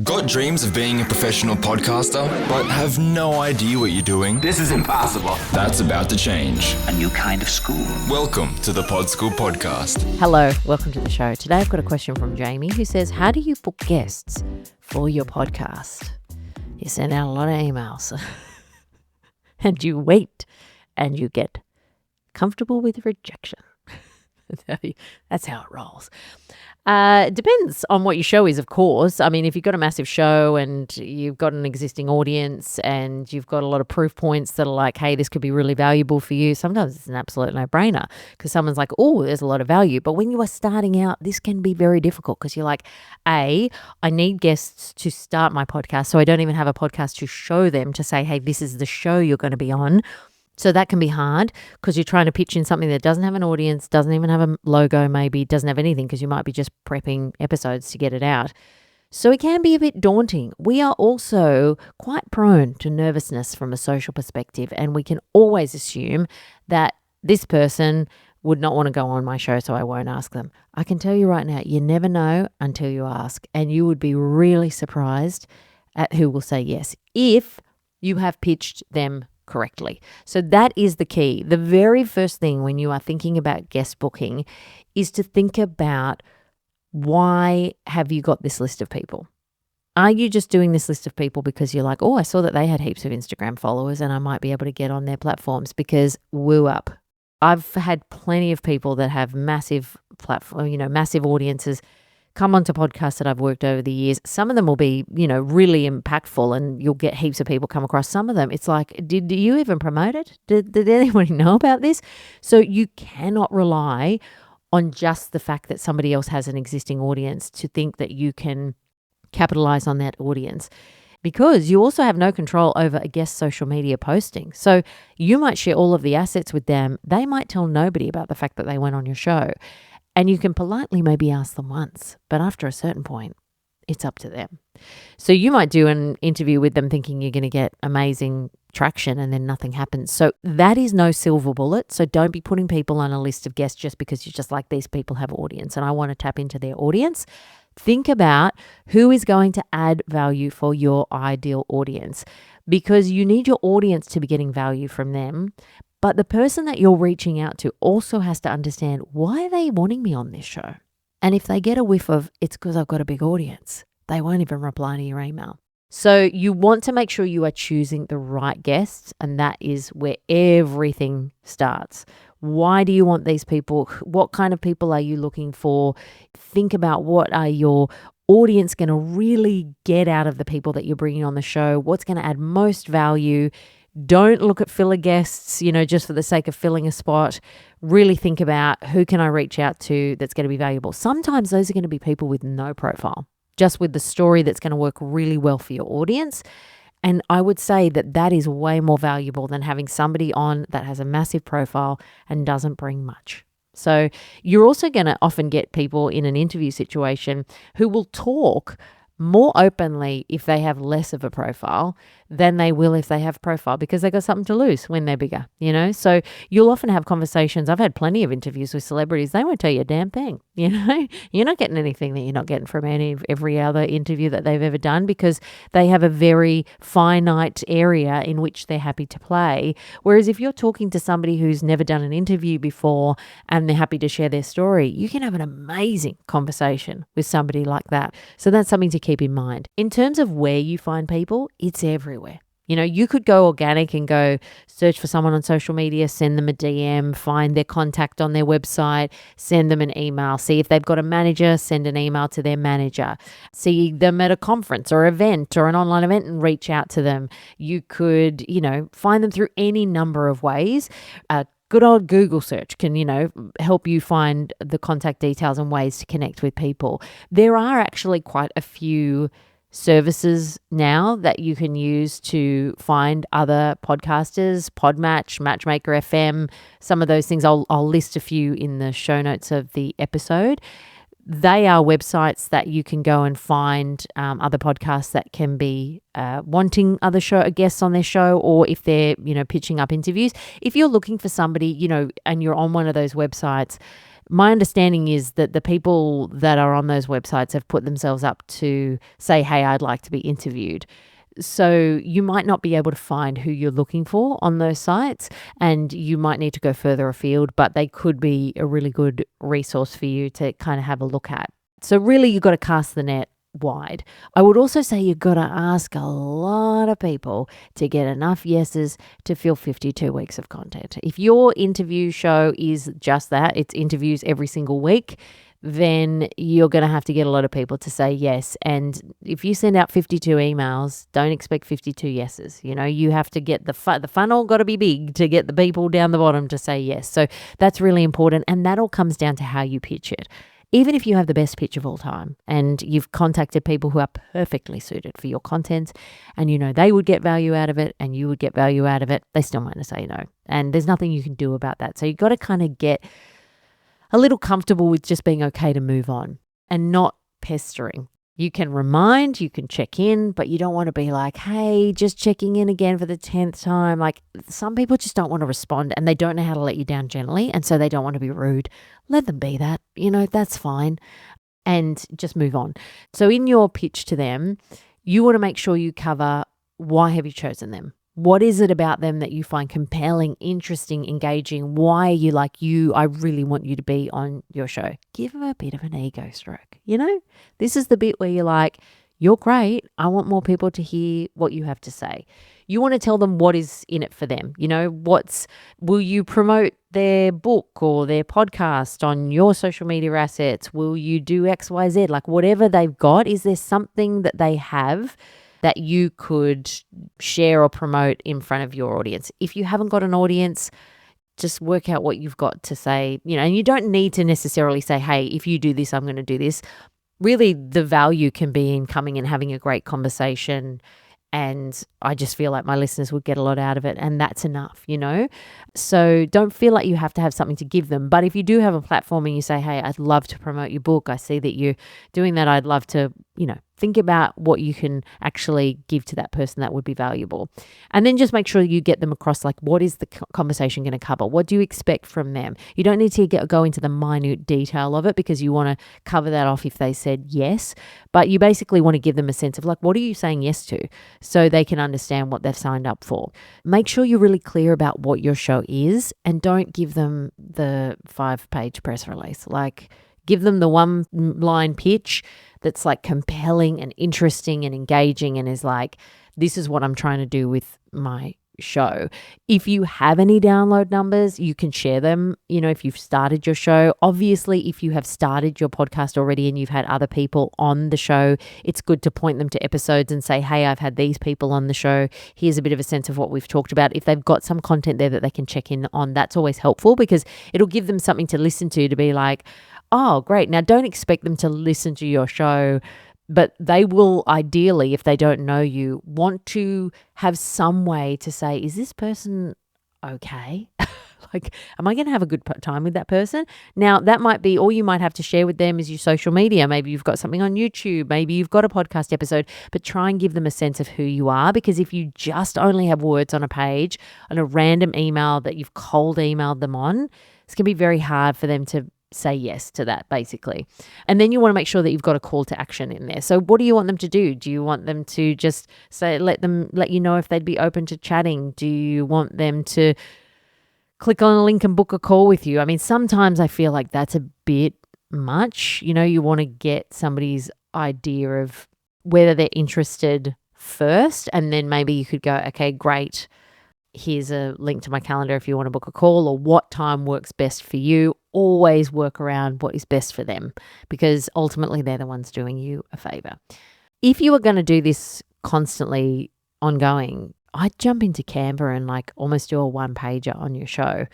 Got dreams of being a professional podcaster, but have no idea what you're doing? This is impossible. That's about to change. A new kind of school. Welcome to the Pod School Podcast. Hello, welcome to the show. Today I've got a question from Jamie who says, how do you book guests for your podcast? You send out a lot of emails and you wait and you get comfortable with rejection. That's how it rolls. Depends on what your show is, of course. I mean, if you've got a massive show and you've got an existing audience and you've got a lot of proof points that are like, hey, this could be really valuable for you, sometimes it's an absolute no-brainer because someone's like, oh, there's a lot of value. But when you are starting out, this can be very difficult because you're like, I need guests to start my podcast, so I don't even have a podcast to show them to say, hey, this is the show you're going to be on. So that can be hard because you're trying to pitch in something that doesn't have an audience, doesn't even have a logo maybe, doesn't have anything because you might be just prepping episodes to get it out. So it can be a bit daunting. We are also quite prone to nervousness from a social perspective, and we can always assume that this person would not want to go on my show, so I won't ask them. I can tell you right now, you never know until you ask, and you would be really surprised at who will say yes if you have pitched them correctly. So that is the key. The very first thing when you are thinking about guest booking is to think about, why have you got this list of people? Are you just doing this list of people because you're like, oh, I saw that they had heaps of Instagram followers and I might be able to get on their platforms because woo up. I've had plenty of people that have massive platform, massive audiences come onto podcasts that I've worked over the years. Some of them will be, really impactful and you'll get heaps of people come across. Some of them, it's like, did you even promote it? Did anybody know about this? So you cannot rely on just the fact that somebody else has an existing audience to think that you can capitalize on that audience, because you also have no control over a guest's social media posting. So you might share all of the assets with them. They might tell nobody about the fact that they went on your show. And you can politely maybe ask them once, but after a certain point, it's up to them. So you might do an interview with them thinking you're going to get amazing traction and then nothing happens. So that is no silver bullet. So don't be putting people on a list of guests just because you're just like, these people have audience and I want to tap into their audience. Think about who is going to add value for your ideal audience, because you need your audience to be getting value from them. But the person that you're reaching out to also has to understand, why are they wanting me on this show? And if they get a whiff of, it's because I've got a big audience, they won't even reply to your email. So you want to make sure you are choosing the right guests, and that is where everything starts. Why do you want these people? What kind of people are you looking for? Think about, what are your audience going to really get out of the people that you're bringing on the show? What's going to add most value? Don't look at filler guests, just for the sake of filling a spot. Really think about, who can I reach out to that's going to be valuable? Sometimes those are going to be people with no profile, just with the story that's going to work really well for your audience. And I would say that that is way more valuable than having somebody on that has a massive profile and doesn't bring much. So you're also going to often get people in an interview situation who will talk more openly if they have less of a profile than they will if they have profile, because they got something to lose when they're bigger, So you'll often have conversations. I've had plenty of interviews with celebrities. They won't tell you a damn thing, You're not getting anything that you're not getting from every other interview that they've ever done, because they have a very finite area in which they're happy to play. Whereas if you're talking to somebody who's never done an interview before and they're happy to share their story, you can have an amazing conversation with somebody like that. So that's something to keep in mind. In terms of where you find people, it's everywhere. You could go organic and go search for someone on social media, send them a DM, find their contact on their website, send them an email, see if they've got a manager, send an email to their manager, see them at a conference or event or an online event and reach out to them. You could, find them through any number of ways. Good old Google search can, help you find the contact details and ways to connect with people. There are actually quite a few services now that you can use to find other podcasters, Podmatch, Matchmaker FM, some of those things. I'll list a few in the show notes of the episode. They are websites that you can go and find other podcasts that can be wanting other guests on their show, or if they're, pitching up interviews. If you're looking for somebody, and you're on one of those websites, My understanding is that the people that are on those websites have put themselves up to say, hey, I'd like to be interviewed. So you might not be able to find who you're looking for on those sites, and you might need to go further afield, but they could be a really good resource for you to kind of have a look at. So really, you've got to cast the net wide. I would also say you've got to ask a lot of people to get enough yeses to fill 52 weeks of content. If your interview show is just that, it's interviews every single week, then you're going to have to get a lot of people to say yes. And if you send out 52 emails, don't expect 52 yeses. You have to get the funnel got to be big to get the people down the bottom to say yes. So that's really important. And that all comes down to how you pitch it. Even if you have the best pitch of all time and you've contacted people who are perfectly suited for your content and they would get value out of it and you would get value out of it, they still might say no. And there's nothing you can do about that. So you've got to kind of get a little comfortable with just being okay to move on and not pestering. You can remind, you can check in, but you don't want to be like, hey, just checking in again for the 10th time. Like, some people just don't want to respond and they don't know how to let you down gently. And so they don't want to be rude. Let them be that, that's fine. And just move on. So in your pitch to them, you want to make sure you cover, why have you chosen them? What is it about them that you find compelling, interesting, engaging? Why are you like, I really want you to be on your show? Give them a bit of an ego stroke. This is the bit where you're like, you're great. I want more people to hear what you have to say. You want to tell them what is in it for them. Will you promote their book or their podcast on your social media assets? Will you do X, Y, Z? Like, whatever they've got, is there something that they have that you could share or promote in front of your audience? If you haven't got an audience, just work out what you've got to say, and you don't need to necessarily say, hey, if you do this, I'm going to do this. Really, the value can be in coming and having a great conversation. And I just feel like my listeners would get a lot out of it. And that's enough, So don't feel like you have to have something to give them. But if you do have a platform and you say, hey, I'd love to promote your book, I see that you're doing that, I'd love to, think about what you can actually give to that person that would be valuable. And then just make sure you get them across, like, what is the conversation going to cover? What do you expect from them? You don't need to go into the minute detail of it because you want to cover that off if they said yes. But you basically want to give them a sense of, like, what are you saying yes to, so they can understand what they've signed up for. Make sure you're really clear about what your show is and don't give them the 5-page press release. Like, give them the 1-line pitch that's like compelling and interesting and engaging and is like, this is what I'm trying to do with my show. If you have any download numbers, you can share them, if you've started your show. Obviously, if you have started your podcast already and you've had other people on the show, it's good to point them to episodes and say, hey, I've had these people on the show. Here's a bit of a sense of what we've talked about. If they've got some content there that they can check in on, that's always helpful because it'll give them something to listen to be like, oh, great. Now, don't expect them to listen to your show, but they will ideally, if they don't know you, want to have some way to say, is this person okay? Like, am I going to have a good time with that person? Now, that might be all you might have to share with them is your social media. Maybe you've got something on YouTube. Maybe you've got a podcast episode, but try and give them a sense of who you are, because if you just only have words on a page, on a random email that you've cold emailed them on, it's going to be very hard for them to say yes to that, basically. And then you want to make sure that you've got a call to action in there. So what do you want them to do? Do you want them to just say, let you know if they'd be open to chatting? Do you want them to click on a link and book a call with you? I mean, sometimes I feel like that's a bit much. You want to get somebody's idea of whether they're interested first, and then maybe you could go, okay, great, here's a link to my calendar if you want to book a call, or what time works best for you. Always work around what is best for them, because ultimately they're the ones doing you a favor. If you are going to do this constantly ongoing, I'd jump into Canva and like almost do a 1-pager on your show.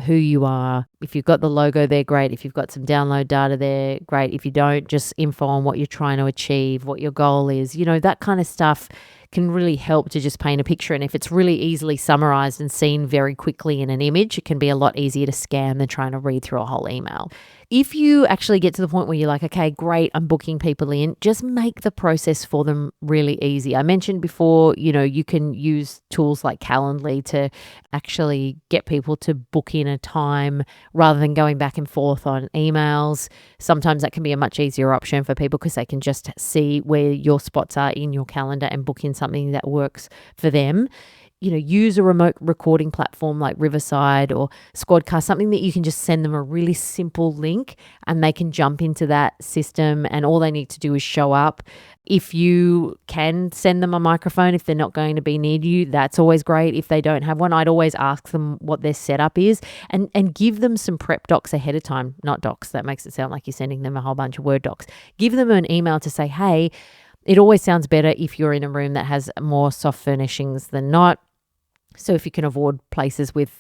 Who you are. If you've got the logo there, great. If you've got some download data there, great. If you don't, just info on what you're trying to achieve, what your goal is. That kind of stuff can really help to just paint a picture. And if it's really easily summarized and seen very quickly in an image, it can be a lot easier to scan than trying to read through a whole email. If you actually get to the point where you're like, okay, great, I'm booking people in, just make the process for them really easy. I mentioned before, you can use tools like Calendly to actually get people to book in a time rather than going back and forth on emails. Sometimes that can be a much easier option for people because they can just see where your spots are in your calendar and book in something that works for them. Use a remote recording platform like Riverside or Squadcast, something that you can just send them a really simple link and they can jump into that system, and all they need to do is show up. If you can send them a microphone, if they're not going to be near you, that's always great. If they don't have one, I'd always ask them what their setup is and give them some prep docs ahead of time, not docs. That makes it sound like you're sending them a whole bunch of Word docs. Give them an email to say, hey, it always sounds better if you're in a room that has more soft furnishings than not. So if you can avoid places with,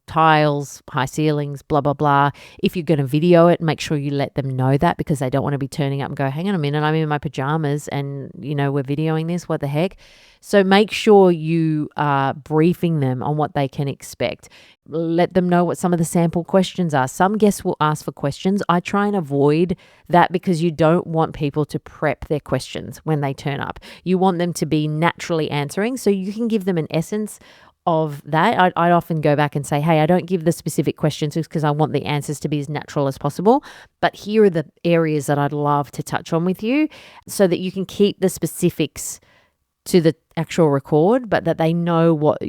tiles, high ceilings, blah, blah, blah. If you're going to video it, make sure you let them know that, because they don't want to be turning up and go, hang on a minute, I'm in my pajamas and, we're videoing this. What the heck? So make sure you are briefing them on what they can expect. Let them know what some of the sample questions are. Some guests will ask for questions. I try and avoid that because you don't want people to prep their questions when they turn up. You want them to be naturally answering, so you can give them an essence of that. I often go back and say, hey, I don't give the specific questions just because I want the answers to be as natural as possible. But here are the areas that I'd love to touch on with you so that you can keep the specifics to the actual record, but that they know what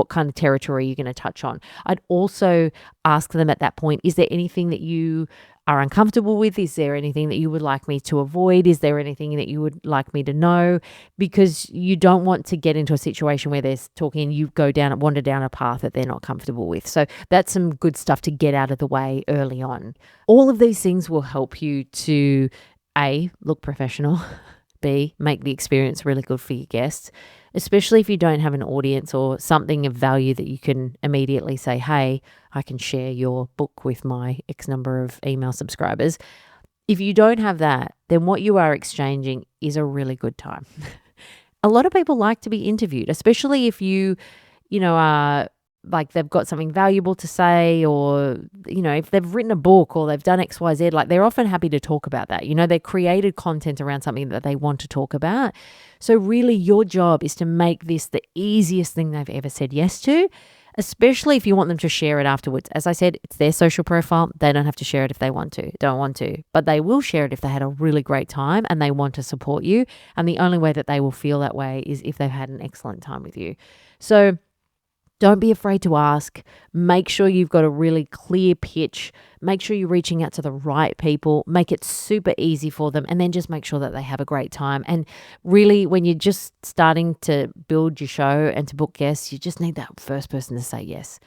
kind of territory you're going to touch on. I'd also ask them at that point, is there anything that you are uncomfortable with? Is there anything that you would like me to avoid? Is there anything that you would like me to know? Because you don't want to get into a situation where they're talking and you wander down a path that they're not comfortable with. So that's some good stuff to get out of the way early on. All of these things will help you to A, look professional, B, make the experience really good for your guests, especially if you don't have an audience or something of value that you can immediately say, hey, I can share your book with my X number of email subscribers. If you don't have that, then what you are exchanging is a really good time. A lot of people like to be interviewed, especially if you are like they've got something valuable to say, or, if they've written a book or they've done X, Y, Z, like they're often happy to talk about that. They've created content around something that they want to talk about. So really your job is to make this the easiest thing they've ever said yes to, especially if you want them to share it afterwards. As I said, it's their social profile. They don't have to share it if they don't want to, but they will share it if they had a really great time and they want to support you. And the only way that they will feel that way is if they've had an excellent time with you. So don't be afraid to ask. Make sure you've got a really clear pitch. Make sure you're reaching out to the right people. Make it super easy for them, and then just make sure that they have a great time. And really, when you're just starting to build your show and to book guests, you just need that first person to say yes.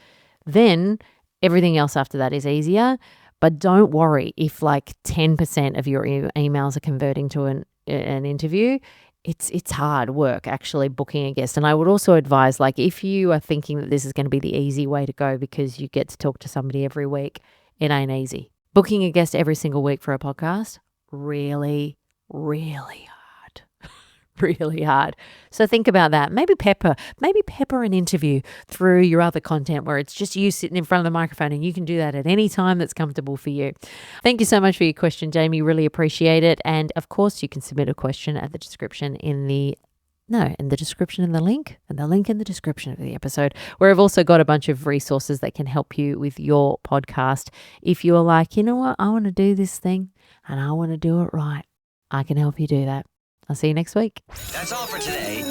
Then everything else after that is easier. But don't worry if like 10% of your emails are converting to an interview. It's hard work actually booking a guest. And I would also advise, like, if you are thinking that this is going to be the easy way to go because you get to talk to somebody every week, it ain't easy. Booking a guest every single week for a podcast, really, really hard. Really hard. So think about that. Maybe pepper an interview through your other content where it's just you sitting in front of the microphone, and you can do that at any time that's comfortable for you. Thank you so much for your question, Jamie. Really appreciate it. And of course, you can submit a question at the description in the link, and the link in the description of the episode, where I've also got a bunch of resources that can help you with your podcast. If you're like, you know what, I want to do this thing and I want to do it right, I can help you do that. I'll see you next week. That's all for today.